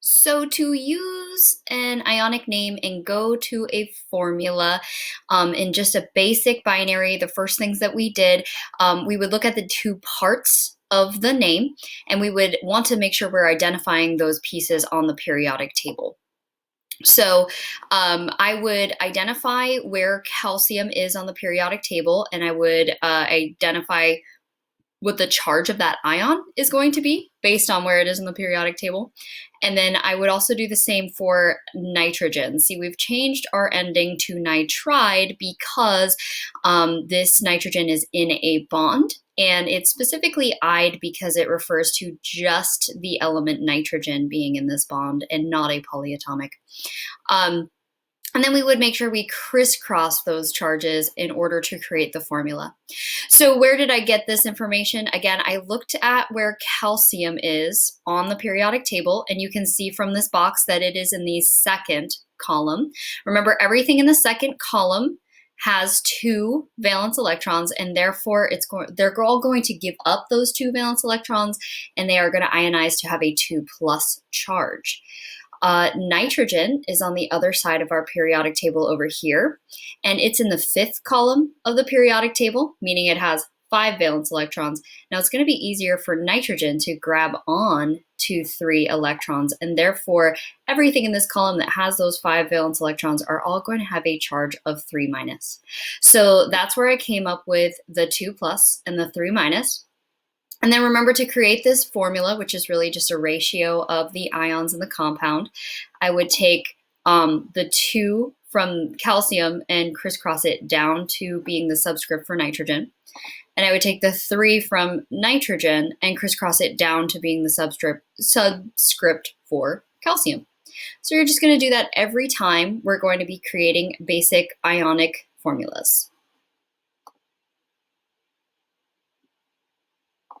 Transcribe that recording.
So to use an ionic name and go to a formula in just a basic binary, the first things that we did, we would look at the two parts of the name, and we would want to make sure we're identifying those pieces on the periodic table. So I would identify where calcium is on the periodic table, and I would identify what the charge of that ion is going to be based on where it is in the periodic table. And then I would also do the same for nitrogen. See, we've changed our ending to nitride because this nitrogen is in a bond, and it's specifically "ide" because it refers to just the element nitrogen being in this bond and not a polyatomic. Um, and then we would make sure we crisscross those charges in order to create the formula. So where did I get this information? Again, I looked at where calcium is on the periodic table, and you can see from this box that it is in the second column. Remember, everything in the second column has two valence electrons, and therefore they're all going to give up those two valence electrons, and they are going to ionize to have a 2+ charge. Nitrogen is on the other side of our periodic table over here, and it's in the fifth column of the periodic table, meaning it has 5 valence electrons. Now it's going to be easier for nitrogen to grab on to 3 electrons, and therefore everything in this column that has those 5 valence electrons are all going to have a charge of 3-. So that's where I came up with the 2+ and the 3-. And then remember to create this formula, which is really just a ratio of the ions in the compound. I would take the 2 from calcium and crisscross it down to being the subscript for nitrogen. And I would take the 3 from nitrogen and crisscross it down to being the subscript for calcium. So you're just going to do that every time we're going to be creating basic ionic formulas.